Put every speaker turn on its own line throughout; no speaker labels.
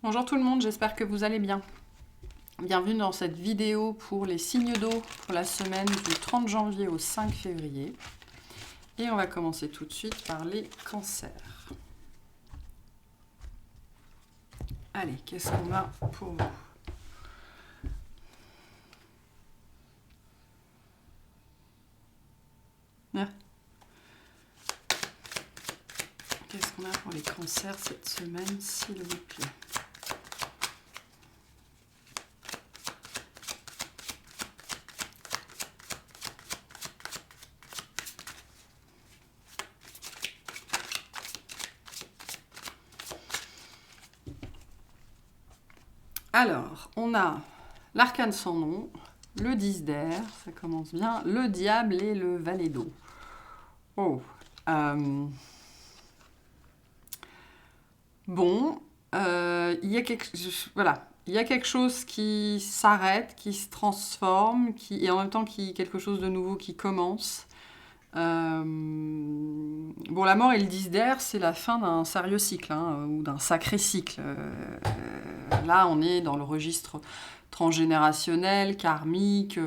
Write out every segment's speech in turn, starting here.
Bonjour tout le monde, j'espère que vous allez bien. Bienvenue dans cette vidéo pour les signes d'eau pour la semaine du 30 janvier au 5 février. Et on va commencer tout de suite par les cancers. Allez, qu'est-ce qu'on a pour vous ? Qu'est-ce qu'on a pour les cancers cette semaine, s'il vous plaît ? Alors, on a l'arcane sans nom, le 10 d'air, ça commence bien, le diable et le valet d'eau. Oh, bon, il y a quelque chose qui s'arrête, qui se transforme, et en même temps quelque chose de nouveau qui commence. Bon, la mort et le 10 d'air, c'est la fin d'un sérieux cycle, ou d'un sacré cycle. Là, on est dans le registre transgénérationnel, karmique,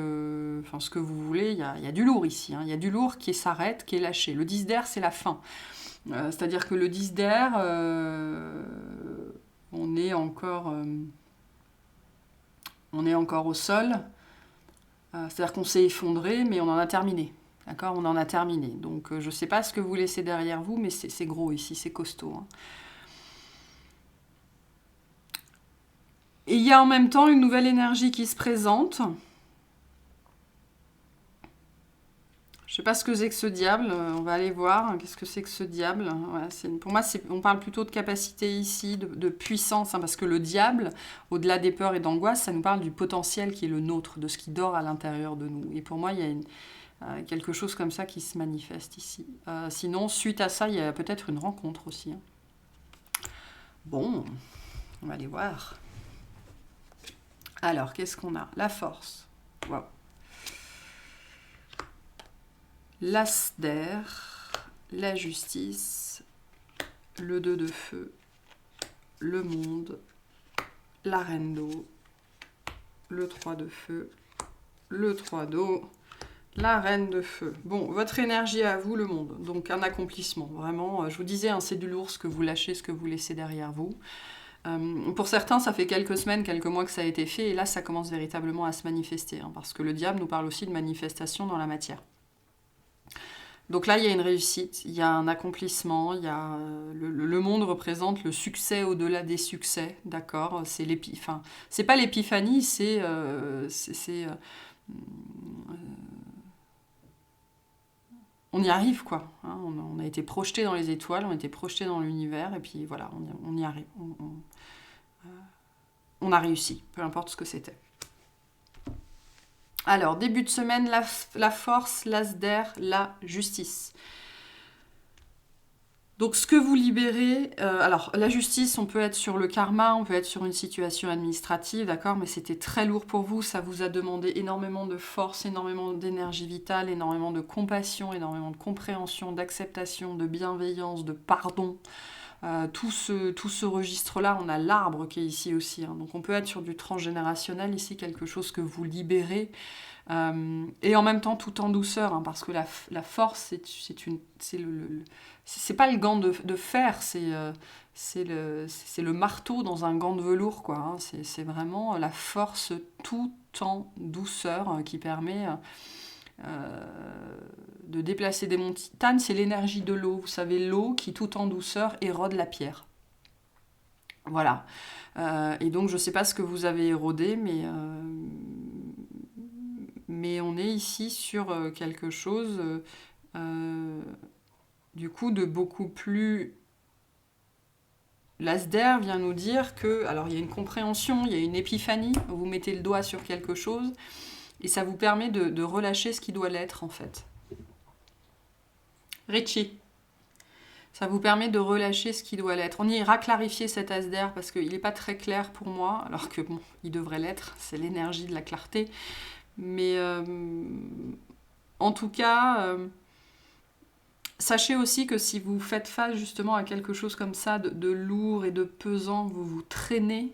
enfin ce que vous voulez. Il y a du lourd ici, il y a du lourd qui s'arrête, qui est lâché. Le 10 d'air, c'est la fin. C'est-à-dire que le 10 d'air, on est encore au sol. C'est-à-dire qu'on s'est effondré, mais on en a terminé. D'accord ? On en a terminé. Donc, je ne sais pas ce que vous laissez derrière vous, mais c'est gros ici, c'est costaud. Et il y a en même temps une nouvelle énergie qui se présente. Je ne sais pas ce que c'est que ce diable. On va aller voir. Qu'est-ce que c'est que ce diable ? Voilà, pour moi, on parle plutôt de capacité ici, de puissance, parce que le diable, au-delà des peurs et d'angoisses, ça nous parle du potentiel qui est le nôtre, de ce qui dort à l'intérieur de nous. Et pour moi, il y a quelque chose comme ça qui se manifeste ici. Sinon, suite à ça, il y a peut-être une rencontre aussi. Bon, on va aller voir. Alors, qu'est-ce qu'on a ? La force. Wow. L'as d'air, la justice, le 2 de feu, le monde, la reine d'eau, le 3 de feu, le 3 d'eau, la reine de feu. Bon, votre énergie à vous, le monde. Donc un accomplissement, vraiment. Je vous disais, c'est du lourd ce que vous lâchez, ce que vous laissez derrière vous. Pour certains, ça fait quelques semaines, quelques mois que ça a été fait, et là, ça commence véritablement à se manifester, parce que le diable nous parle aussi de manifestation dans la matière. Donc là, il y a une réussite, il y a un accomplissement, il y a, le monde représente le succès au-delà des succès, d'accord ? C'est pas l'épiphanie, on y arrive, quoi. On a été projeté dans les étoiles, on a été projeté dans l'univers, et puis voilà, on y arrive. On a réussi, peu importe ce que c'était. Alors, début de semaine, la force, l'as d'air, la justice. Donc, ce que vous libérez... alors, la justice, on peut être sur le karma, on peut être sur une situation administrative, d'accord ? Mais c'était très lourd pour vous, ça vous a demandé énormément de force, énormément d'énergie vitale, énormément de compassion, énormément de compréhension, d'acceptation, de bienveillance, de pardon. Tout ce registre-là, on a l'arbre qui est ici aussi. Donc, on peut être sur du transgénérationnel, ici, quelque chose que vous libérez. Et en même temps tout en douceur, parce que la force, c'est pas le gant de fer, c'est le marteau dans un gant de velours, quoi. C'est vraiment la force tout en douceur qui permet de déplacer des montagnes. C'est l'énergie de l'eau, vous savez, l'eau qui tout en douceur érode la pierre. Voilà. Et donc je sais pas ce que vous avez érodé, mais on est ici sur quelque chose du coup de beaucoup plus... L'as d'air vient nous dire que, alors il y a une compréhension, il y a une épiphanie, vous mettez le doigt sur quelque chose et ça vous permet de relâcher ce qui doit l'être en fait. Richie, ça vous permet de relâcher ce qui doit l'être. On ira clarifier cet as d'air parce qu'il n'est pas très clair pour moi, alors que bon, il devrait l'être, c'est l'énergie de la clarté. Mais en tout cas, Sachez aussi que si vous faites face justement à quelque chose comme ça, de lourd et de pesant, vous vous traînez,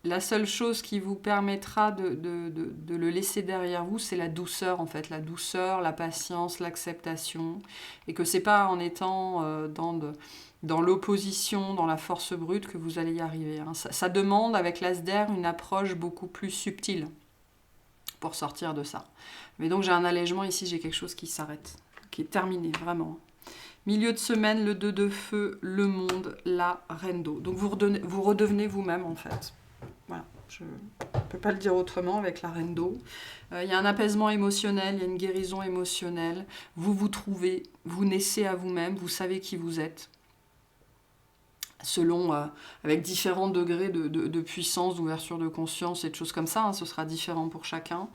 la seule chose qui vous permettra de le laisser derrière vous, c'est la douceur en fait. La douceur, la patience, l'acceptation. Et que c'est pas en étant dans l'opposition, dans la force brute que vous allez y arriver. Hein. Ça demande avec l'As d'air une approche beaucoup plus subtile pour sortir de ça. Mais donc j'ai un allègement ici, j'ai quelque chose qui s'arrête, qui est terminé vraiment. Milieu de semaine, le 2 de feu, le monde, la reine d'eau. Donc vous redevenez vous-même en fait. Voilà, je ne peux pas le dire autrement avec la reine d'eau. Il y a un apaisement émotionnel, il y a une guérison émotionnelle. Vous vous trouvez, vous naissez à vous-même, vous savez qui vous êtes. Selon, avec différents degrés de puissance, d'ouverture de conscience et de choses comme ça, hein, ce sera différent pour chacun.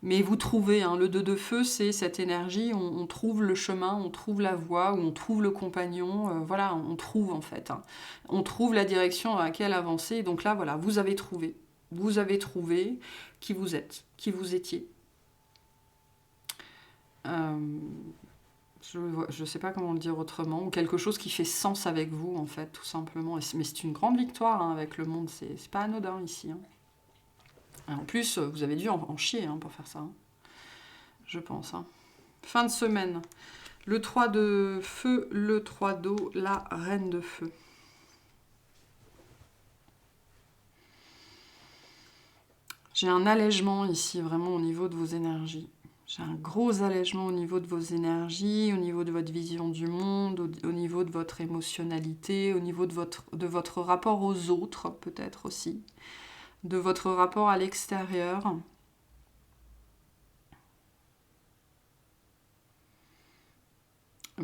Mais vous trouvez, hein, le 2 de feu, c'est cette énergie, on trouve le chemin, on trouve la voie, ou on trouve le compagnon, voilà, on trouve en fait. Hein. On trouve la direction à laquelle avancer, et donc là, voilà, vous avez trouvé qui vous êtes, qui vous étiez. Je ne sais pas comment le dire autrement, ou quelque chose qui fait sens avec vous, en fait, tout simplement. Mais c'est une grande victoire hein, avec le monde, c'est pas anodin ici. Hein. En plus, vous avez dû en chier hein, pour faire ça, hein. Je pense. Hein. Fin de semaine, le 3 de feu, le 3 d'eau, la reine de feu. J'ai un allègement ici, vraiment au niveau de vos énergies. J'ai un gros allègement au niveau de vos énergies, au niveau de votre vision du monde, au niveau de votre émotionnalité, au niveau de votre rapport aux autres, peut-être aussi, de votre rapport à l'extérieur.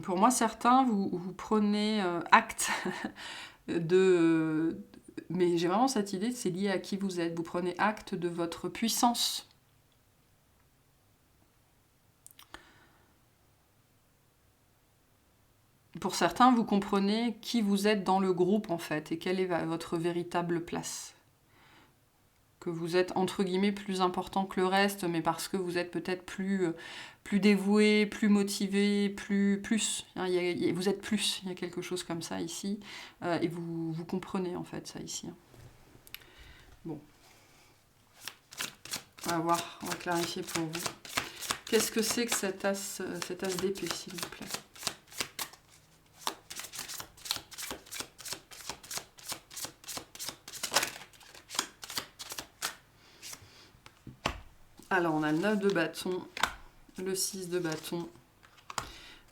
Pour moi, certains, vous prenez acte de... Mais j'ai vraiment cette idée, c'est lié à qui vous êtes. Vous prenez acte de votre puissance. Pour certains, vous comprenez qui vous êtes dans le groupe, en fait, et quelle est votre véritable place. Que vous êtes, entre guillemets, plus important que le reste, mais parce que vous êtes peut-être plus dévoué, plus motivé, plus. Hein, vous êtes plus, il y a quelque chose comme ça ici. Et vous comprenez, en fait, ça ici. Bon. On va voir, on va clarifier pour vous. Qu'est-ce que c'est que cet as d'épée, s'il vous plaît ? Alors, on a le 9 de bâton, le 6 de bâton,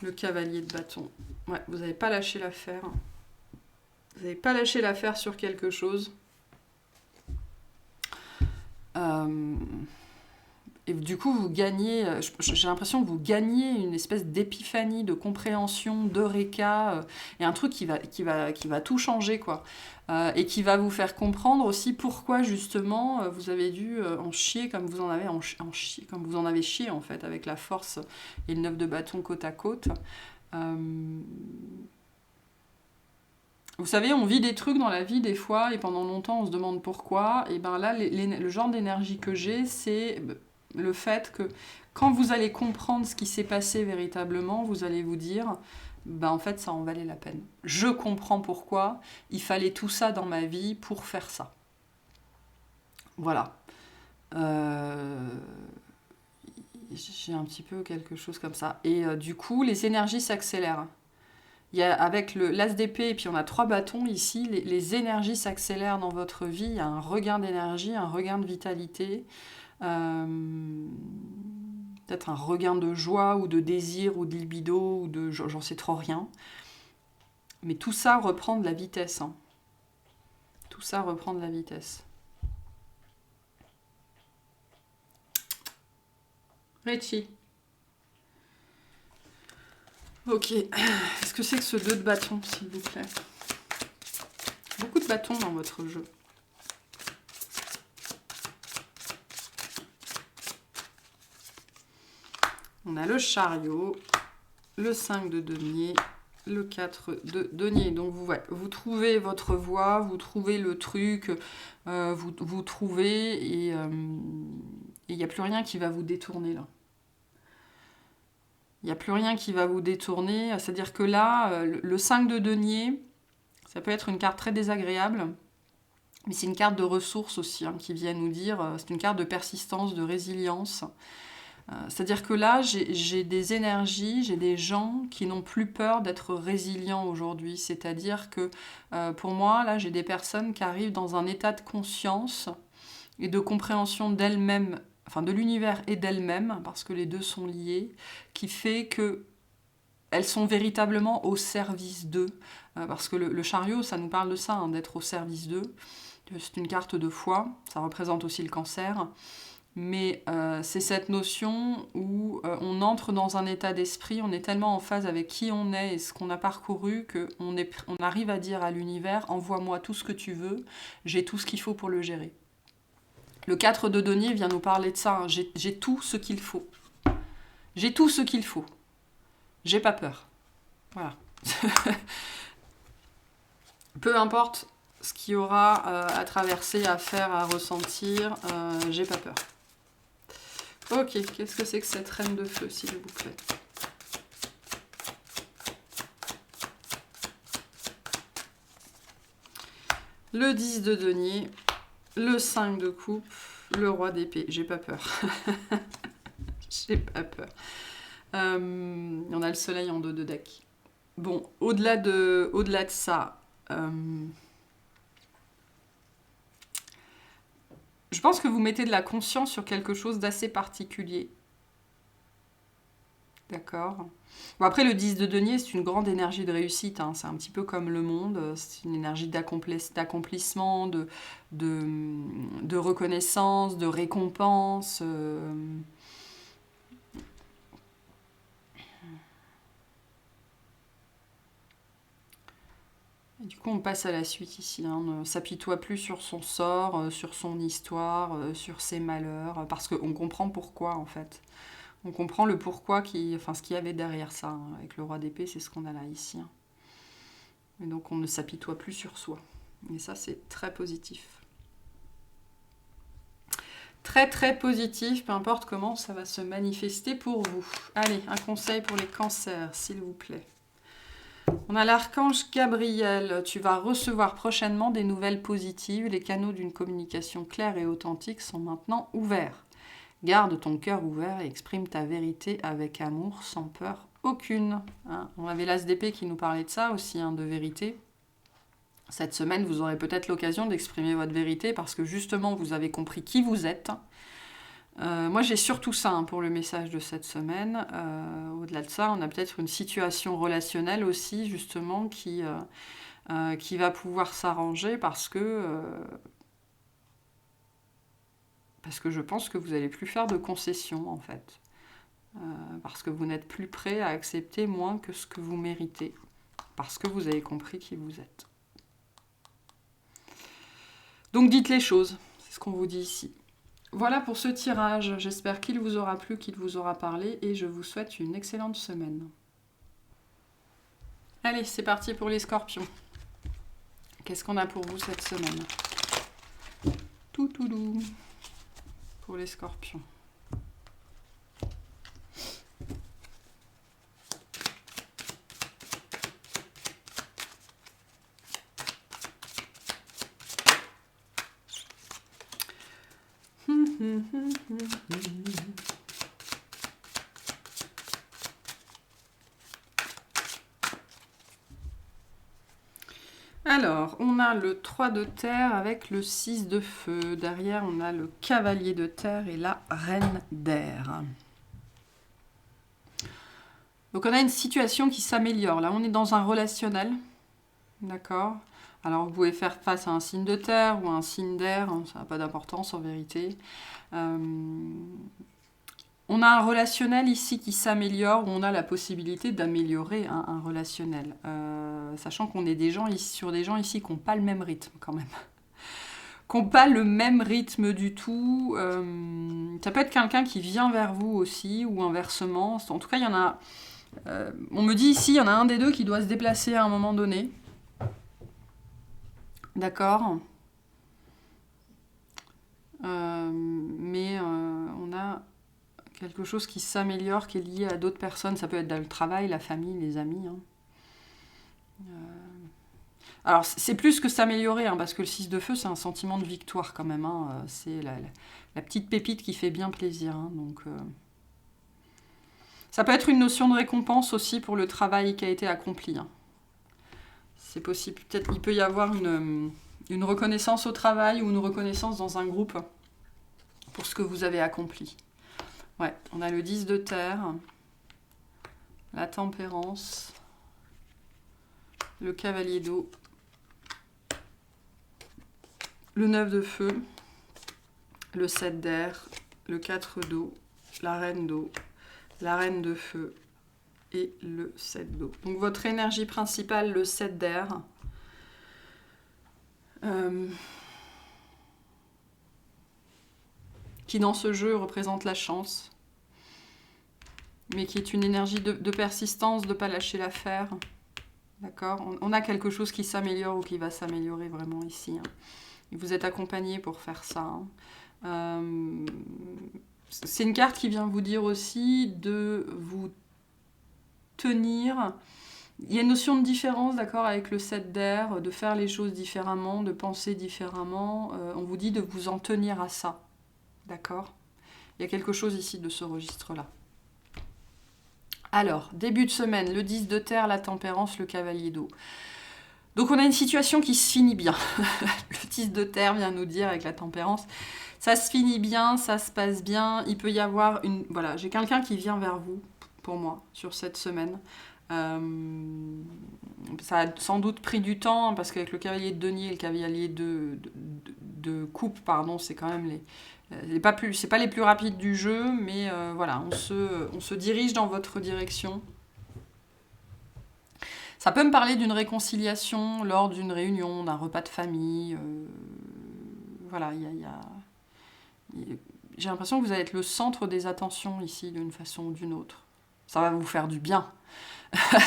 le cavalier de bâton. Ouais, vous n'avez pas lâché l'affaire. Vous n'avez pas lâché l'affaire sur quelque chose. Et du coup, vous gagnez, j'ai l'impression que vous gagnez une espèce d'épiphanie, de compréhension, d'eureka, et un truc qui va tout changer, quoi. Et qui va vous faire comprendre aussi pourquoi, justement, vous avez dû en chier comme vous en avez comme vous en avez chié, en fait, avec la force et le 9 de bâton côte à côte. Vous savez, on vit des trucs dans la vie des fois, et pendant longtemps, on se demande pourquoi. Et ben là, le genre d'énergie que j'ai, c'est le fait que quand vous allez comprendre ce qui s'est passé véritablement, vous allez vous dire, ben en fait ça en valait la peine. Je comprends pourquoi il fallait tout ça dans ma vie pour faire ça. Voilà. J'ai un petit peu quelque chose comme ça. Et du coup, les énergies s'accélèrent. Il y a, avec l'as d'épée, et puis on a 3 bâtons ici, les énergies s'accélèrent dans votre vie. Il y a un regain d'énergie, un regain de vitalité. Peut-être un regain de joie ou de désir ou de libido ou de j'en sais trop rien, mais tout ça reprend de la vitesse, hein. Tout ça reprend de la vitesse. Richie. Ok, qu'est-ce que c'est que ce 2 de bâton, s'il vous plaît? Beaucoup de bâtons dans votre jeu. On a le chariot, le 5 de denier, le 4 de denier. Donc vous trouvez votre voie, vous trouvez le truc, vous trouvez et il n'y a plus rien qui va vous détourner là. Il n'y a plus rien qui va vous détourner. C'est-à-dire que là, le 5 de denier, ça peut être une carte très désagréable, mais c'est une carte de ressources aussi, hein, qui vient nous dire, c'est une carte de persistance, de résilience. C'est-à-dire que là, j'ai des énergies, j'ai des gens qui n'ont plus peur d'être résilients aujourd'hui. C'est-à-dire que pour moi, là, j'ai des personnes qui arrivent dans un état de conscience et de compréhension d'elles-mêmes, enfin de l'univers et d'elles-mêmes, parce que les deux sont liés, qui fait que elles sont véritablement au service d'eux. Parce que le chariot, ça nous parle de ça, hein, d'être au service d'eux. C'est une carte de foi, ça représente aussi le cancer. Mais c'est cette notion où on entre dans un état d'esprit, on est tellement en phase avec qui on est et ce qu'on a parcouru qu'on arrive à dire à l'univers, envoie-moi tout ce que tu veux, j'ai tout ce qu'il faut pour le gérer. Le 4 de denier vient nous parler de ça, hein. J'ai tout ce qu'il faut. J'ai tout ce qu'il faut. J'ai pas peur. Voilà. Peu importe ce qu'il y aura à traverser, à faire, à ressentir, j'ai pas peur. Ok, qu'est-ce que c'est que cette reine de feu, s'il vous plaît? Le 10 de denier, le 5 de coupe, le roi d'épée. J'ai pas peur. J'ai pas peur. On a le soleil en dos de deck. Bon, au-delà de ça, je pense que vous mettez de la conscience sur quelque chose d'assez particulier. D'accord. Bon, après, le 10 de denier, c'est une grande énergie de réussite, hein. C'est un petit peu comme le monde. C'est une énergie d'accomplissement, de reconnaissance, de récompense. Et du coup, on passe à la suite ici, hein. On ne s'apitoie plus sur son sort, sur son histoire, sur ses malheurs, parce qu'on comprend pourquoi, en fait. On comprend le pourquoi, ce qu'il y avait derrière ça, hein. Avec le roi d'épée, c'est ce qu'on a là, ici, hein. Et donc, on ne s'apitoie plus sur soi. Et ça, c'est très positif. Très, très positif, peu importe comment ça va se manifester pour vous. Allez, un conseil pour les cancers, s'il vous plaît. On a l'archange Gabriel. Tu vas recevoir prochainement des nouvelles positives. Les canaux d'une communication claire et authentique sont maintenant ouverts. Garde ton cœur ouvert et exprime ta vérité avec amour, sans peur aucune. Hein, on avait l'As d'épée qui nous parlait de ça aussi, hein, de vérité. Cette semaine, vous aurez peut-être l'occasion d'exprimer votre vérité parce que justement, vous avez compris qui vous êtes. Moi, j'ai surtout ça, hein, pour le message de cette semaine. Au-delà de ça, on a peut-être une situation relationnelle aussi, justement, qui va pouvoir s'arranger parce que je pense que vous n'allez plus faire de concessions, en fait. Parce que vous n'êtes plus prêt à accepter moins que ce que vous méritez. Parce que vous avez compris qui vous êtes. Donc dites les choses, c'est ce qu'on vous dit ici. Voilà pour ce tirage, j'espère qu'il vous aura plu, qu'il vous aura parlé et je vous souhaite une excellente semaine. Allez, c'est parti pour les scorpions. Qu'est-ce qu'on a pour vous cette semaine? Tout doux pour les scorpions. Alors, on a le 3 de terre avec le 6 de feu. Derrière, on a le cavalier de terre et la reine d'air. Donc, on a une situation qui s'améliore. Là, on est dans un relationnel. D'accord? Alors, vous pouvez faire face à un signe de terre ou à un signe d'air. Hein, ça n'a pas d'importance en vérité. On a un relationnel ici qui s'améliore, où on a la possibilité d'améliorer un relationnel. Sachant qu'on est sur des gens ici qui n'ont pas le même rythme quand même. Qui n'ont pas le même rythme du tout. Ça peut être quelqu'un qui vient vers vous aussi, ou inversement. En tout cas, il y en a... on me dit ici, il y en a un des deux qui doit se déplacer à un moment donné. D'accord. Mais on a quelque chose qui s'améliore, qui est lié à d'autres personnes. Ça peut être dans le travail, la famille, les amis. Alors, c'est plus que s'améliorer, parce que le 6 de feu, c'est un sentiment de victoire quand même. C'est la petite pépite qui fait bien plaisir. Donc, ça peut être une notion de récompense aussi pour le travail qui a été accompli. C'est possible. Peut-être il peut y avoir une reconnaissance au travail ou une reconnaissance dans un groupe pour ce que vous avez accompli. Ouais, on a le 10 de terre, la tempérance, le cavalier d'eau, le 9 de feu, le 7 d'air, le 4 d'eau, la reine d'eau, la reine de feu et le 7 d'eau. Donc votre énergie principale, le 7 d'air, qui dans ce jeu représente la chance, mais qui est une énergie de persistance, de ne pas lâcher l'affaire. D'accord ? On a quelque chose qui s'améliore ou qui va s'améliorer vraiment ici. Et vous êtes accompagné pour faire ça. C'est une carte qui vient vous dire aussi de vous tenir. Il y a une notion de différence, d'accord, avec le 7 d'air, de faire les choses différemment, de penser différemment. On vous dit de vous en tenir à ça. D'accord ? Il y a quelque chose ici de ce registre-là. Alors, début de semaine, le 10 de terre, la tempérance, le cavalier d'eau. Donc on a une situation qui se finit bien. Le 10 de terre vient nous dire avec la tempérance, ça se finit bien, ça se passe bien. Il peut y avoir une... Voilà, j'ai quelqu'un qui vient vers vous, pour moi, sur cette semaine. Ça a sans doute pris du temps, parce qu'avec le cavalier de denier et le cavalier de coupe, pardon, c'est quand même c'est pas les plus rapides du jeu, mais voilà, on se dirige dans votre direction. Ça peut me parler d'une réconciliation lors d'une réunion, d'un repas de famille. Voilà, j'ai l'impression que vous allez être le centre des attentions ici, d'une façon ou d'une autre. Ça va vous faire du bien.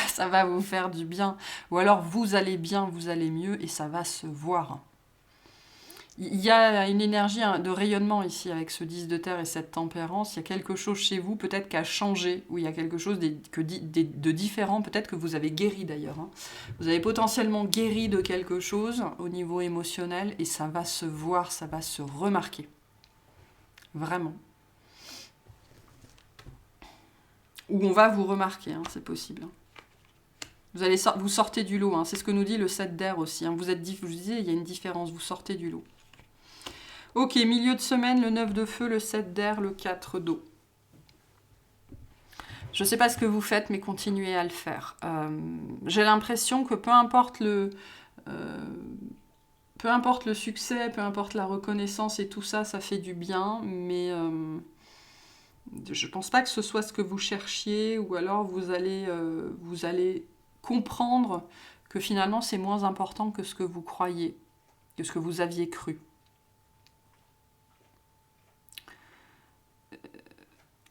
Ça va vous faire du bien. Ou alors vous allez bien, vous allez mieux et ça va se voir. Il y a une énergie de rayonnement ici avec ce 10 de terre et cette tempérance. Il y a quelque chose chez vous peut-être qui a changé, ou il y a quelque chose de différent, peut-être que vous avez guéri d'ailleurs. Vous avez potentiellement guéri de quelque chose au niveau émotionnel et ça va se voir, ça va se remarquer. Vraiment. Ou on va vous remarquer, c'est possible. Vous sortez du lot, c'est ce que nous dit le 7 d'air aussi. Je vous disais, il y a une différence, vous sortez du lot. Ok, milieu de semaine, le 9 de feu, le 7 d'air, le 4 d'eau. Je ne sais pas ce que vous faites, mais continuez à le faire. J'ai l'impression que peu importe le succès, peu importe la reconnaissance et tout ça, ça fait du bien, mais je ne pense pas que ce soit ce que vous cherchiez, ou alors vous allez comprendre que finalement c'est moins important que ce que vous croyez, que ce que vous aviez cru.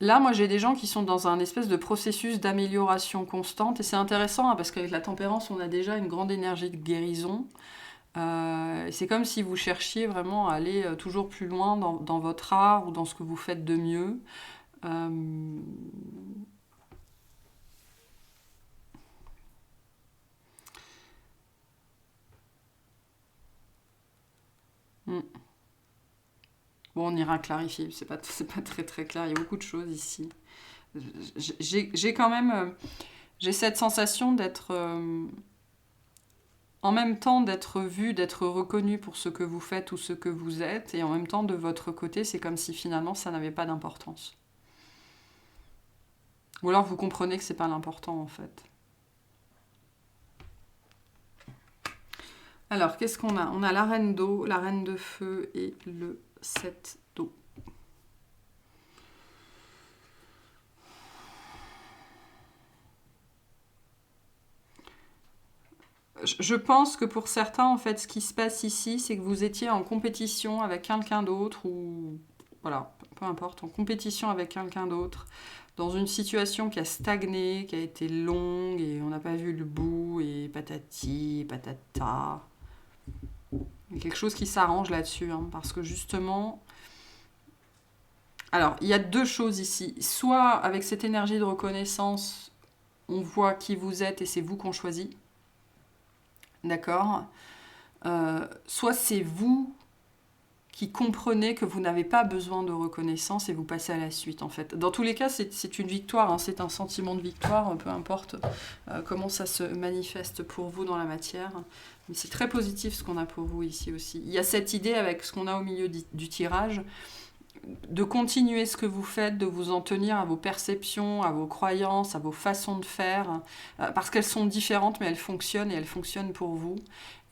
Là, moi, j'ai des gens qui sont dans un espèce de processus d'amélioration constante. Et c'est intéressant, parce qu'avec la tempérance, on a déjà une grande énergie de guérison. Et c'est comme si vous cherchiez vraiment à aller toujours plus loin dans votre art ou dans ce que vous faites de mieux. Bon, on ira clarifier, c'est pas très très clair, il y a beaucoup de choses ici. J'ai quand même... j'ai cette sensation d'être... en même temps d'être vu, d'être reconnu pour ce que vous faites ou ce que vous êtes, et en même temps de votre côté, c'est comme si finalement ça n'avait pas d'importance. Ou alors vous comprenez que c'est pas l'important en fait. Alors, qu'est-ce qu'on a ? On a la reine d'eau, la reine de feu et le 7 d'eau. Je pense que pour certains, en fait, ce qui se passe ici, c'est que vous étiez en compétition avec quelqu'un d'autre, ou voilà, peu importe, en compétition avec quelqu'un d'autre, dans une situation qui a stagné, qui a été longue, et on n'a pas vu le bout, et patati, patata. Il y a quelque chose qui s'arrange là-dessus, parce que justement, Alors, il y a deux choses ici. Soit avec cette énergie de reconnaissance, on voit qui vous êtes et c'est vous qu'on choisit. D'accord. Soit c'est vous qui comprenez que vous n'avez pas besoin de reconnaissance et vous passez à la suite, en fait. Dans tous les cas, c'est une victoire, hein, c'est un sentiment de victoire, peu importe comment ça se manifeste pour vous dans la matière. Mais c'est très positif ce qu'on a pour vous ici aussi. Il y a cette idée avec ce qu'on a au milieu du tirage, de continuer ce que vous faites, de vous en tenir à vos perceptions, à vos croyances, à vos façons de faire, parce qu'elles sont différentes, mais elles fonctionnent et elles fonctionnent pour vous.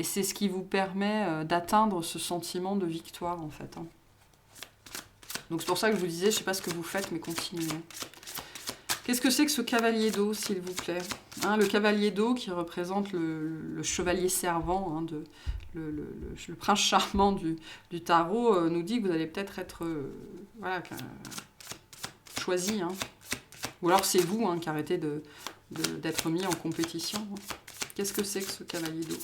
Et c'est ce qui vous permet d'atteindre ce sentiment de victoire, en fait. Donc c'est pour ça que je vous disais, je ne sais pas ce que vous faites, mais continuez. Qu'est-ce que c'est que ce cavalier d'eau, s'il vous plaît, hein, le cavalier d'eau qui représente le chevalier servant, hein, le prince charmant du tarot, nous dit que vous allez peut-être être, voilà, choisi. Hein. Ou alors c'est vous hein, qui arrêtez d'être mis en compétition. Qu'est-ce que c'est que ce cavalier d'eau?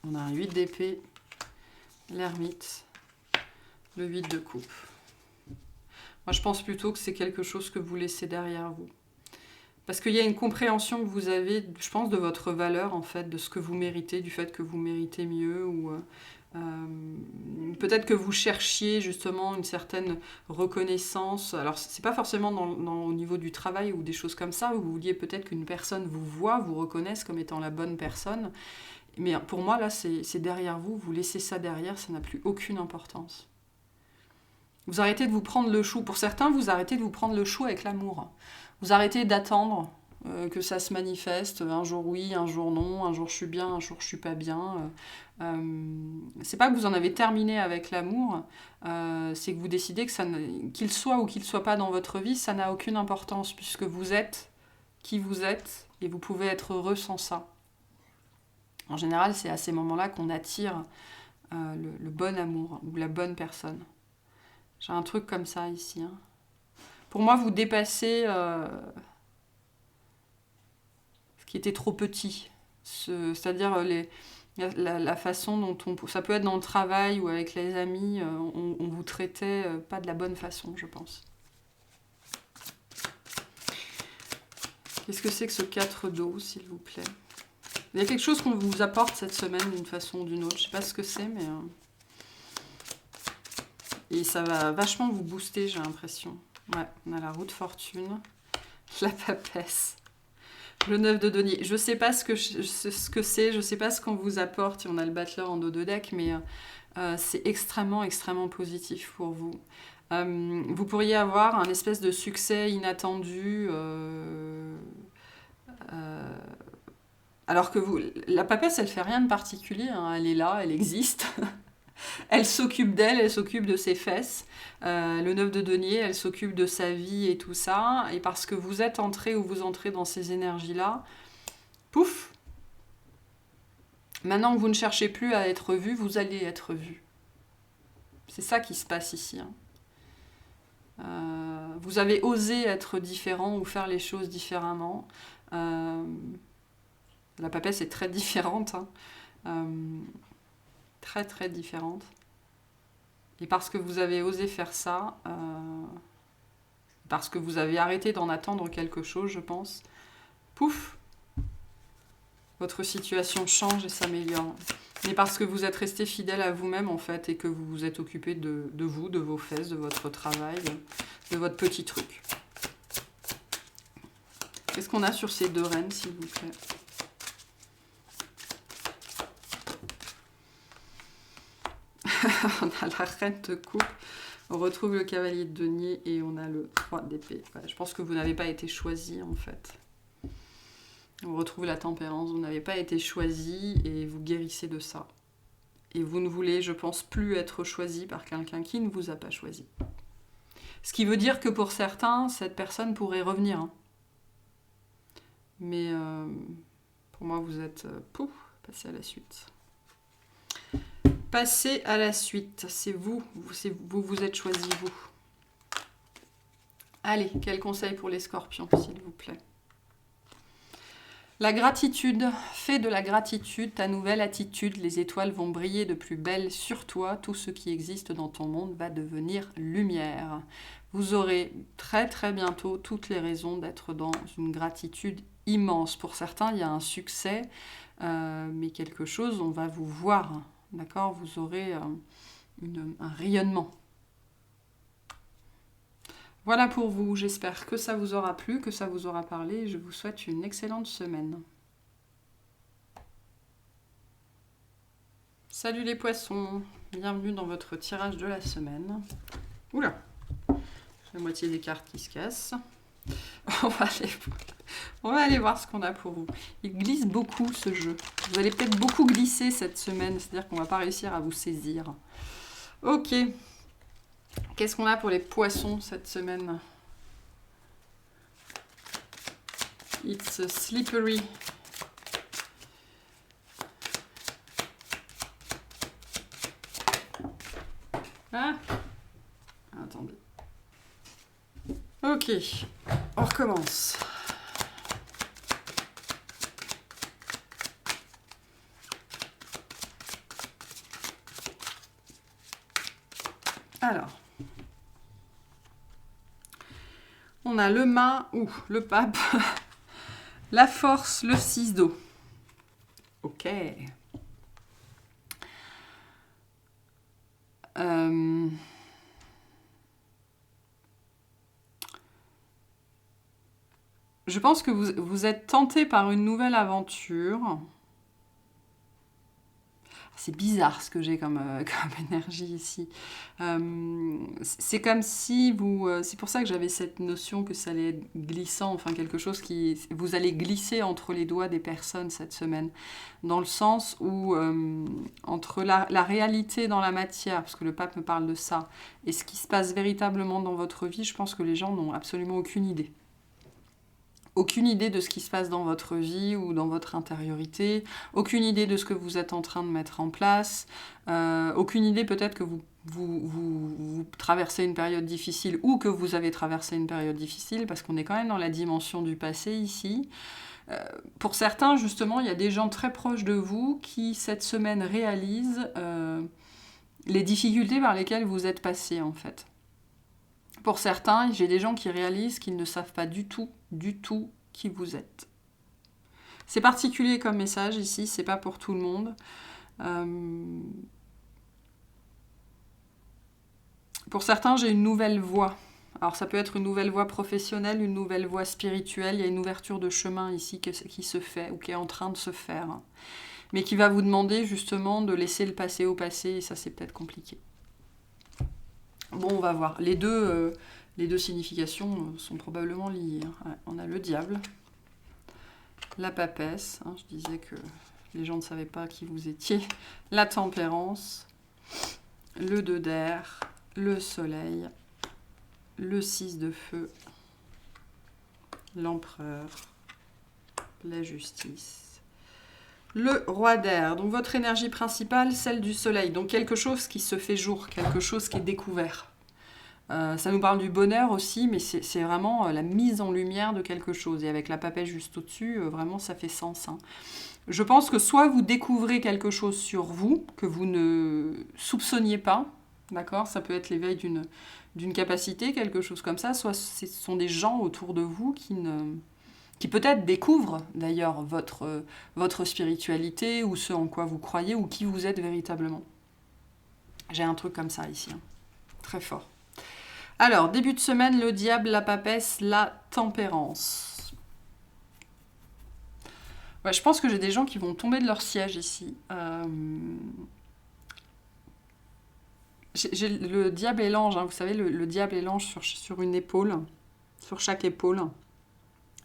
On a un 8 d'épée, l'ermite, le 8 de coupe. Moi, je pense plutôt que c'est quelque chose que vous laissez derrière vous. Parce qu'il y a une compréhension que vous avez, je pense, de votre valeur, en fait, de ce que vous méritez, du fait que vous méritez mieux, ou peut-être que vous cherchiez justement une certaine reconnaissance. Alors, c'est pas forcément au niveau du travail ou des choses comme ça, où vous vouliez peut-être qu'une personne vous voit, vous reconnaisse comme étant la bonne personne. Mais pour moi, là, c'est derrière vous, vous laissez ça derrière, ça n'a plus aucune importance. Vous arrêtez de vous prendre le chou. Pour certains, vous arrêtez de vous prendre le chou avec l'amour. Vous arrêtez d'attendre que ça se manifeste. Un jour oui, un jour non. Un jour je suis bien, un jour je suis pas bien. C'est pas que vous en avez terminé avec l'amour. C'est que vous décidez que qu'il soit ou qu'il soit pas dans votre vie, ça n'a aucune importance puisque vous êtes qui vous êtes et vous pouvez être heureux sans ça. En général, c'est à ces moments-là qu'on attire le bon amour ou la bonne personne. J'ai un truc comme ça ici. Hein. Pour moi, vous dépassez ce qui était trop petit. C'est-à-dire la façon dont ça peut être dans le travail ou avec les amis, on vous traitait pas de la bonne façon, je pense. Qu'est-ce que c'est que ce 4 d'eau, s'il vous plaît? Il y a quelque chose qu'on vous apporte cette semaine d'une façon ou d'une autre. Je sais pas ce que c'est, mais... Et ça va vachement vous booster, j'ai l'impression. Ouais, on a la roue de fortune, la papesse, le 9 de denier. Je sais pas ce que c'est, je sais pas ce qu'on vous apporte. Et on a le battleur en dos de deck, mais c'est extrêmement, extrêmement positif pour vous. Vous pourriez avoir un espèce de succès inattendu... alors que la papesse, elle fait rien de particulier. Hein. Elle est là, elle existe. Elle s'occupe d'elle, elle s'occupe de ses fesses. Le 9 de denier, elle s'occupe de sa vie et tout ça. Et parce que vous êtes entré ou vous entrez dans ces énergies-là, pouf, maintenant que vous ne cherchez plus à être vu, vous allez être vu. C'est ça qui se passe ici. Hein. Vous avez osé être différent ou faire les choses différemment. La papesse est très différente. Hein. Très très différente. Et parce que vous avez osé faire ça, parce que vous avez arrêté d'en attendre quelque chose, je pense, pouf, votre situation change et s'améliore. Mais parce que vous êtes resté fidèle à vous-même en fait et que vous vous êtes occupé de vous, de vos fesses, de votre travail, de votre petit truc. Qu'est-ce qu'on a sur ces deux reines, s'il vous plaît ? On a la reine de coupe, on retrouve le cavalier de denier et on a le 3 d'épée. Ouais, je pense que vous n'avez pas été choisi en fait. On retrouve la tempérance, vous n'avez pas été choisi et vous guérissez de ça. Et vous ne voulez, je pense, plus être choisi par quelqu'un qui ne vous a pas choisi. Ce qui veut dire que pour certains, cette personne pourrait revenir. Hein. Mais pour moi, vous êtes... passez à la suite. Passez à la suite. C'est vous vous êtes choisi, vous. Allez, quel conseil pour les scorpions, s'il vous plaît? La gratitude, fais de la gratitude ta nouvelle attitude, les étoiles vont briller de plus belle sur toi, tout ce qui existe dans ton monde va devenir lumière. Vous aurez très très bientôt toutes les raisons d'être dans une gratitude immense. Pour certains, il y a un succès, mais quelque chose, on va vous voir, d'accord? Vous aurez un rayonnement. Voilà pour vous, j'espère que ça vous aura plu, que ça vous aura parlé. Je vous souhaite une excellente semaine. Salut les poissons, bienvenue dans votre tirage de la semaine. Oula, la moitié des cartes qui se cassent. On va aller voir ce qu'on a pour vous. Il glisse beaucoup ce jeu. Vous allez peut-être beaucoup glisser cette semaine, c'est-à-dire qu'on ne va pas réussir à vous saisir. Ok. Qu'est-ce qu'on a pour les poissons cette semaine? It's slippery. Ah, attendez. Ok, on recommence. Alors, on a le mât ou le pape, la force, le 6 d'eau. Ok. Je pense que vous êtes tenté par une nouvelle aventure. C'est bizarre ce que j'ai comme énergie ici. C'est comme si vous... c'est pour ça que j'avais cette notion que ça allait être glissant, enfin quelque chose qui... Vous allez glisser entre les doigts des personnes cette semaine, dans le sens où entre la réalité dans la matière, parce que le pape me parle de ça, et ce qui se passe véritablement dans votre vie, je pense que les gens n'ont absolument aucune idée. Aucune idée de ce qui se passe dans votre vie ou dans votre intériorité, aucune idée de ce que vous êtes en train de mettre en place, aucune idée peut-être que vous traversez une période difficile ou que vous avez traversé une période difficile, parce qu'on est quand même dans la dimension du passé ici. Pour certains, justement, il y a des gens très proches de vous qui, cette semaine, réalisent les difficultés par lesquelles vous êtes passé, en fait. Pour certains, j'ai des gens qui réalisent qu'ils ne savent pas du tout qui vous êtes. C'est particulier comme message ici, c'est pas pour tout le monde. Pour certains, j'ai une nouvelle voie. Alors ça peut être une nouvelle voie professionnelle, une nouvelle voie spirituelle, il y a une ouverture de chemin ici qui se fait ou qui est en train de se faire. Mais qui va vous demander justement de laisser le passé au passé, et ça c'est peut-être compliqué. Bon, on va voir. Les deux significations sont probablement liées. Ouais, on a le diable, la papesse, je disais que les gens ne savaient pas qui vous étiez, la tempérance, le 2 d'air, le soleil, le 6 de feu, l'empereur, la justice, le roi d'air. Donc votre énergie principale, celle du soleil. Donc quelque chose qui se fait jour, quelque chose qui est découvert. Ça nous parle du bonheur aussi, mais c'est vraiment la mise en lumière de quelque chose. Et avec la papesse juste au-dessus, vraiment ça fait sens. Je pense que soit vous découvrez quelque chose sur vous que vous ne soupçonniez pas, d'accord ? Ça peut être l'éveil d'une capacité, quelque chose comme ça, soit ce sont des gens autour de vous qui peut-être découvrent d'ailleurs votre spiritualité ou ce en quoi vous croyez ou qui vous êtes véritablement. J'ai un truc comme ça ici, très fort. Alors, début de semaine, le diable, la papesse, la tempérance. Ouais, je pense que j'ai des gens qui vont tomber de leur siège ici. J'ai le diable et l'ange, vous savez, le diable et l'ange sur une épaule, sur chaque épaule.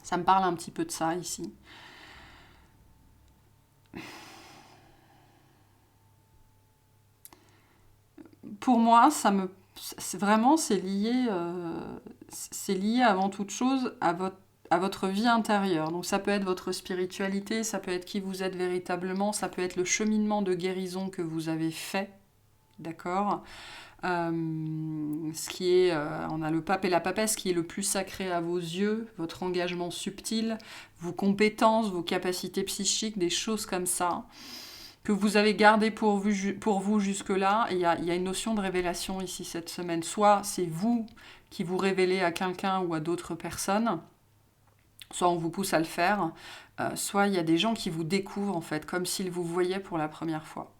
Ça me parle un petit peu de ça ici. Pour moi, c'est lié avant toute chose à votre vie intérieure. Donc ça peut être votre spiritualité, ça peut être qui vous êtes véritablement, ça peut être le cheminement de guérison que vous avez fait, d'accord? Ce qui est, on a le pape et la papesse qui est le plus sacré à vos yeux, votre engagement subtil, vos compétences, vos capacités psychiques, des choses comme ça, que vous avez gardé pour vous jusque-là. Il y a une notion de révélation ici cette semaine. Soit c'est vous qui vous révélez à quelqu'un ou à d'autres personnes, soit on vous pousse à le faire, soit il y a des gens qui vous découvrent en fait, comme s'ils vous voyaient pour la première fois.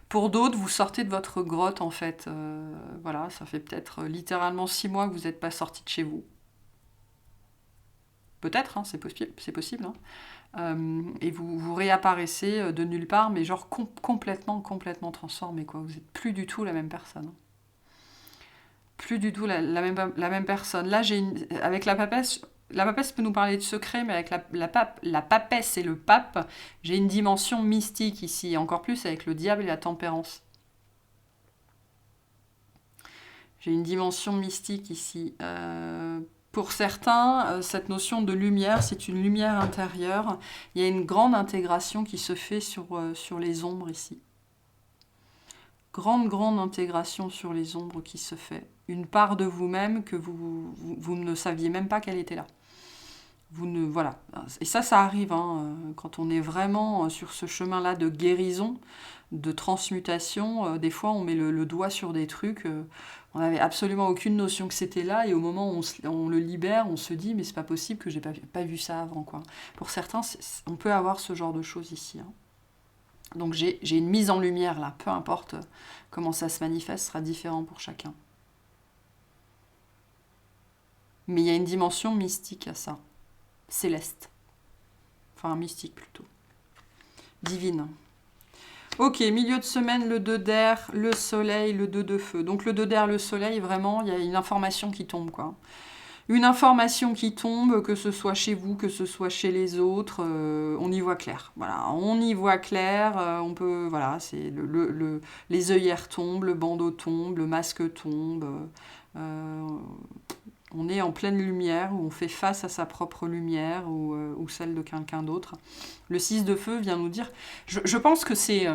Pour d'autres, vous sortez de votre grotte en fait. Voilà, ça fait peut-être littéralement 6 mois que vous n'êtes pas sorti de chez vous. Peut-être, hein, c'est possible. Hein. Et vous réapparaissez de nulle part, mais genre complètement transformé, quoi. Vous n'êtes plus du tout la même personne. Plus du tout la même personne. Là, avec la papesse peut nous parler de secret, mais avec la papesse et le pape, j'ai une dimension mystique ici, encore plus avec le diable et la tempérance. J'ai une dimension mystique ici. Pour certains, cette notion de lumière, c'est une lumière intérieure. Il y a une grande intégration qui se fait sur les ombres ici. Grande intégration sur les ombres qui se fait. Une part de vous-même que vous ne saviez même pas qu'elle était là. Voilà. Et ça arrive hein, quand on est vraiment sur ce chemin-là de guérison, de transmutation. Des fois, on met le doigt sur des trucs. On n'avait absolument aucune notion que c'était là. Et au moment où on le libère, on se dit, mais c'est pas possible que j'ai pas vu ça avant, quoi. Pour certains, on peut avoir ce genre de choses ici. Hein. Donc j'ai une mise en lumière là. Peu importe comment ça se manifeste, ce sera différent pour chacun. Mais il y a une dimension mystique à ça. Céleste. Enfin, mystique plutôt. Divine. Ok, milieu de semaine, le 2 d'air, le soleil, le 2 de feu. Donc le 2 d'air, le soleil, vraiment, il y a une information qui tombe, quoi. Une information qui tombe, que ce soit chez vous, que ce soit chez les autres, on y voit clair. Voilà, on y voit clair, on peut, voilà, c'est les œillères tombent, le bandeau tombe, le masque tombe. On est en pleine lumière, où on fait face à sa propre lumière ou celle de quelqu'un d'autre. Le 6 de feu vient nous dire... Je pense que c'est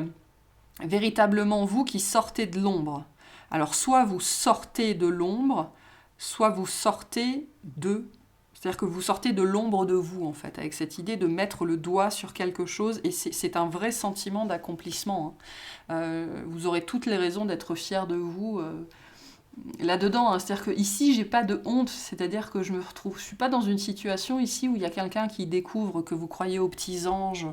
véritablement vous qui sortez de l'ombre. Alors, soit vous sortez de l'ombre, soit vous sortez de... C'est-à-dire que vous sortez de l'ombre de vous, en fait, avec cette idée de mettre le doigt sur quelque chose, et c'est un vrai sentiment d'accomplissement. Hein. Vous aurez toutes les raisons d'être fiers de vous... là-dedans, hein. C'est-à-dire que ici j'ai pas de honte, c'est-à-dire que je suis pas dans une situation ici où il y a quelqu'un qui découvre que vous croyez aux petits anges,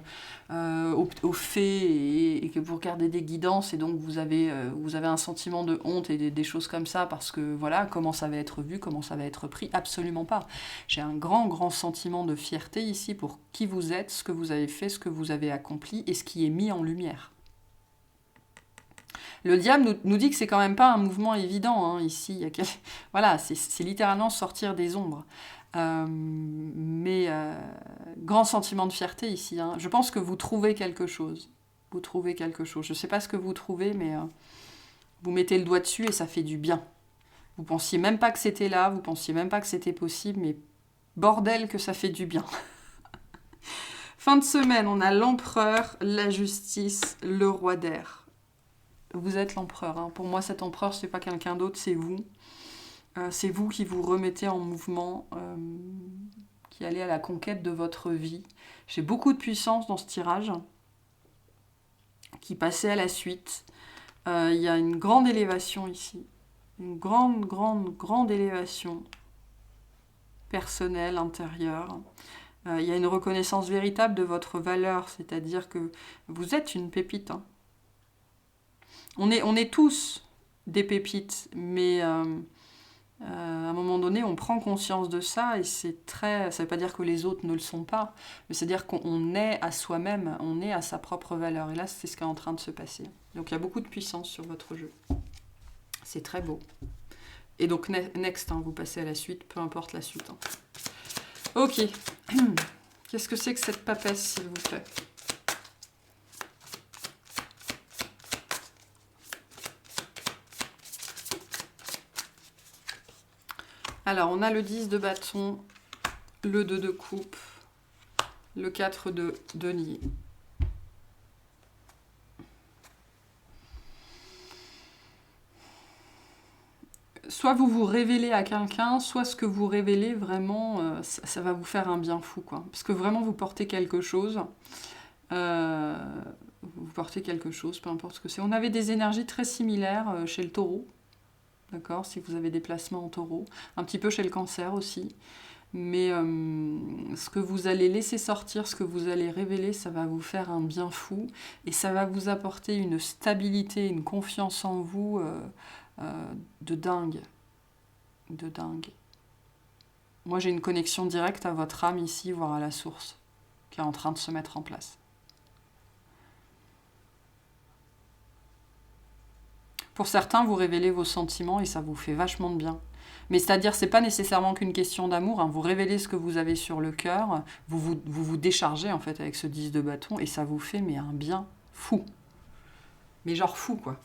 aux fées, et que vous regardez des guidances, et donc vous avez un sentiment de honte et des choses comme ça, parce que voilà, comment ça va être vu, comment ça va être pris, absolument pas. J'ai un grand sentiment de fierté ici pour qui vous êtes, ce que vous avez fait, ce que vous avez accompli, et ce qui est mis en lumière. Le diable nous dit que c'est quand même pas un mouvement évident, hein, ici. Voilà, c'est littéralement sortir des ombres. Mais grand sentiment de fierté ici. Hein. Je pense que vous trouvez quelque chose. Vous trouvez quelque chose. Je ne sais pas ce que vous trouvez, mais vous mettez le doigt dessus et ça fait du bien. Vous pensiez même pas que c'était là, vous pensiez même pas que c'était possible, mais bordel que ça fait du bien. Fin de semaine, on a l'empereur, la justice, le roi d'air. Vous êtes l'empereur. Hein. Pour moi, cet empereur, c'est pas quelqu'un d'autre, c'est vous. C'est vous qui vous remettez en mouvement, qui allez à la conquête de votre vie. J'ai beaucoup de puissance dans ce tirage, qui passait à la suite. Il y a une grande élévation ici. Une grande élévation personnelle, intérieure. Il y a une reconnaissance véritable de votre valeur, c'est-à-dire que vous êtes une pépite, hein. On est tous des pépites, mais à un moment donné, on prend conscience de ça, et c'est très... Ça ne veut pas dire que les autres ne le sont pas, mais c'est-à-dire qu'on est à soi-même, on est à sa propre valeur. Et là, c'est ce qui est en train de se passer. Donc il y a beaucoup de puissance sur votre jeu. C'est très beau. Et donc, next, hein, vous passez à la suite, peu importe la suite. Hein. Ok. Qu'est-ce que c'est que cette papesse, s'il vous plaît ? Alors, on a le 10 de bâton, le 2 de coupe, le 4 de denier. soit vous vous révélez à quelqu'un, soit ce que vous révélez vraiment, ça va vous faire un bien fou, quoi. Parce que vraiment vous portez quelque chose. Euh, Vous portez quelque chose, peu importe ce que c'est. On avait des énergies très similaires chez le taureau, d'accord, si vous avez des placements en taureau. Un petit peu chez le cancer aussi. Mais ce que vous allez laisser sortir, ce que vous allez révéler, ça va vous faire un bien fou. Et ça va vous apporter une stabilité, une confiance en vous de dingue. De dingue. Moi, j'ai une connexion directe à votre âme ici, voire à la source, qui est en train de se mettre en place. Pour certains, vous révélez vos sentiments et ça vous fait vachement de bien. Mais c'est-à-dire, c'est pas nécessairement qu'une question d'amour. Hein. Vous révélez ce que vous avez sur le cœur, vous déchargez en fait avec ce 10 de bâton et ça vous fait mais un bien fou. Mais genre fou, quoi.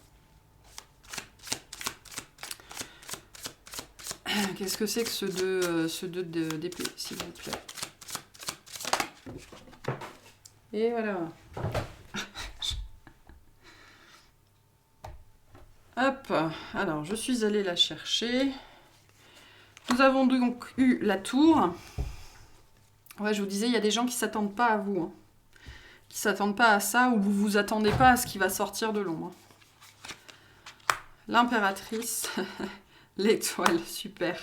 Qu'est-ce que c'est que ce 2 d'épée, s'il vous plaît? Et voilà. Hop, alors je suis allée la chercher. Nous avons donc eu la tour. Ouais, je vous disais, il y a des gens qui ne s'attendent pas à vous. Hein. Qui ne s'attendent pas à ça, ou vous ne vous attendez pas à ce qui va sortir de l'ombre. L'impératrice, l'étoile, super.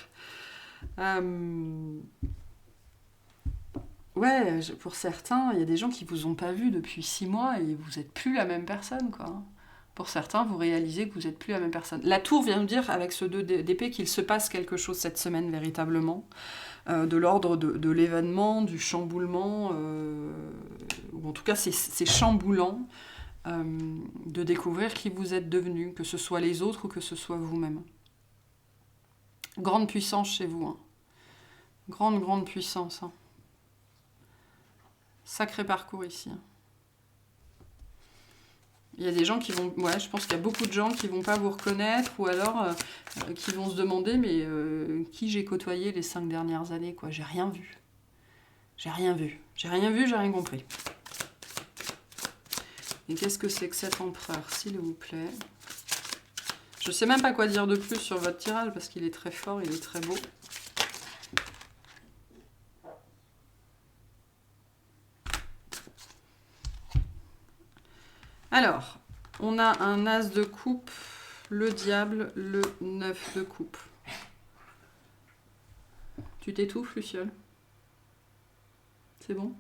Ouais, pour certains, il y a des gens qui ne vous ont pas vu depuis 6 mois et vous n'êtes plus la même personne, quoi. Pour certains, vous réalisez que vous n'êtes plus la même personne. La tour vient nous dire, avec ce 2 d'épée, qu'il se passe quelque chose cette semaine, véritablement. De l'ordre de l'événement, du chamboulement, ou en tout cas, c'est chamboulant de découvrir qui vous êtes devenu, que ce soit les autres ou que ce soit vous-même. Grande puissance chez vous. Hein. Grande puissance. Hein. Sacré parcours ici. Hein. Il y a des gens qui vont... Ouais, je pense qu'il y a beaucoup de gens qui vont pas vous reconnaître ou alors qui vont se demander mais qui j'ai côtoyé les 5 dernières années, quoi. J'ai rien vu. J'ai rien vu, j'ai rien compris. Et qu'est-ce que c'est que cet empereur, s'il vous plaît? Je sais même pas quoi dire de plus sur votre tirage parce qu'il est très fort, il est très beau. Alors, on a un as de coupe, le diable, le 9 de coupe. Tu t'étouffes, Luciole? C'est bon?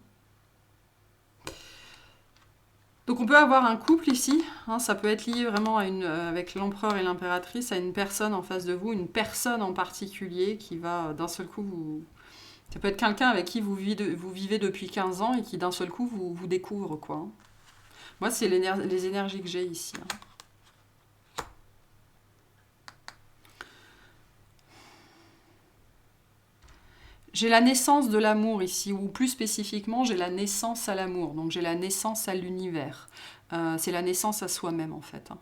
Donc on peut avoir un couple ici, hein, ça peut être lié vraiment à avec l'empereur et l'impératrice, à une personne en face de vous, une personne en particulier qui va d'un seul coup vous... Ça peut être quelqu'un avec qui vous vivez depuis 15 ans et qui d'un seul coup vous découvre, quoi. Hein. Moi, c'est les énergies que j'ai ici. Hein. J'ai la naissance de l'amour ici, ou plus spécifiquement, j'ai la naissance à l'amour. Donc j'ai la naissance à l'univers. C'est la naissance à soi-même, en fait. Hein.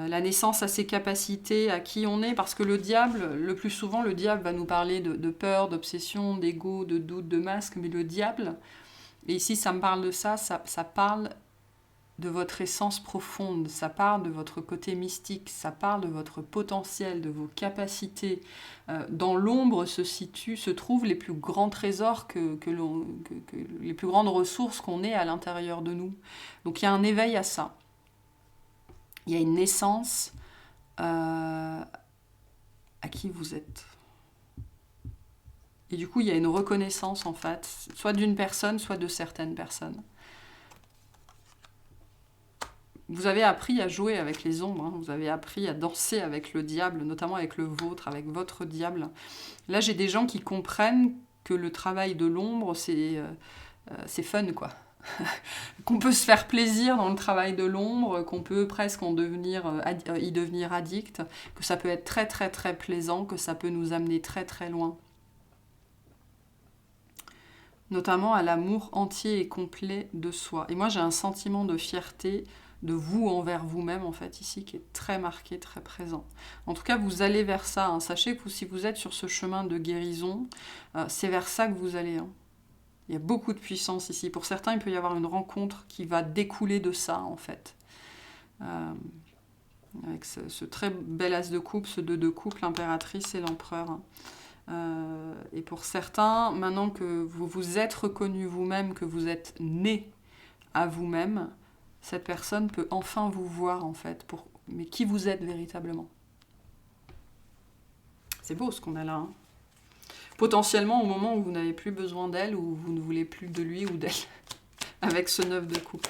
La naissance à ses capacités, à qui on est, parce que le diable, le plus souvent, le diable va nous parler de peur, d'obsession, d'ego, de doute, de masque, mais le diable, et ici ça me parle de ça, ça parle de votre essence profonde, ça parle de votre côté mystique, ça parle de votre potentiel, de vos capacités. Dans l'ombre se trouvent les plus grands trésors, les plus grandes ressources qu'on ait à l'intérieur de nous. Donc il y a un éveil à ça. Il y a une naissance à qui vous êtes. Et du coup, il y a une reconnaissance, en fait, soit d'une personne, soit de certaines personnes. Vous avez appris à jouer avec les ombres, hein. Vous avez appris à danser avec le diable, notamment avec le vôtre, avec votre diable. Là, j'ai des gens qui comprennent que le travail de l'ombre, c'est fun, quoi. Qu'on peut se faire plaisir dans le travail de l'ombre, qu'on peut presque y devenir addict, que ça peut être très très très plaisant, que ça peut nous amener très très loin. Notamment à l'amour entier et complet de soi. Et moi j'ai un sentiment de fierté de vous envers vous-même, en fait, ici, qui est très marqué, très présent. En tout cas, vous allez vers ça. Hein. Sachez que si vous êtes sur ce chemin de guérison, c'est vers ça que vous allez. Hein. Il y a beaucoup de puissance ici. Pour certains, il peut y avoir une rencontre qui va découler de ça, en fait. avec ce très bel as de coupe, ce 2 de coupe, l'impératrice et l'empereur. Et pour certains, maintenant que vous vous êtes reconnu vous-même, que vous êtes né à vous-même, cette personne peut enfin vous voir, en fait, mais qui vous êtes véritablement. C'est beau ce qu'on a là. Hein. Potentiellement, au moment où vous n'avez plus besoin d'elle, ou vous ne voulez plus de lui ou d'elle, avec ce 9 de coupe.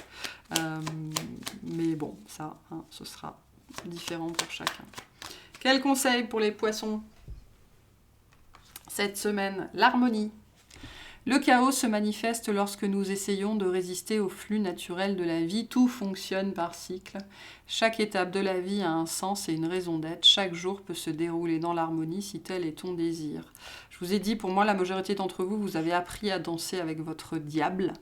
Mais bon, ça, hein, ce sera différent pour chacun. Quel conseil pour les poissons cette semaine? L'harmonie. Le chaos se manifeste lorsque nous essayons de résister au flux naturel de la vie. Tout fonctionne par cycle. Chaque étape de la vie a un sens et une raison d'être. Chaque jour peut se dérouler dans l'harmonie si tel est ton désir. Je vous ai dit, pour moi, la majorité d'entre vous, vous avez appris à danser avec votre diable.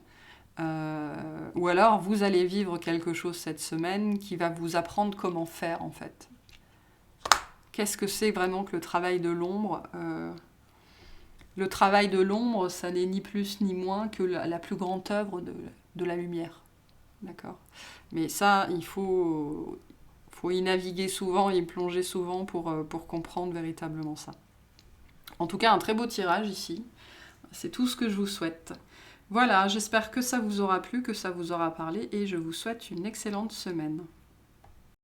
Ou alors, vous allez vivre quelque chose cette semaine qui va vous apprendre comment faire, en fait. Qu'est-ce que c'est vraiment que le travail de l'ombre ? Le travail de l'ombre, ça n'est ni plus ni moins que la plus grande œuvre de la lumière. D'accord ? Mais ça, il faut y naviguer souvent, y plonger souvent pour comprendre véritablement ça. En tout cas, un très beau tirage ici. C'est tout ce que je vous souhaite. Voilà, j'espère que ça vous aura plu, que ça vous aura parlé, et je vous souhaite une excellente semaine.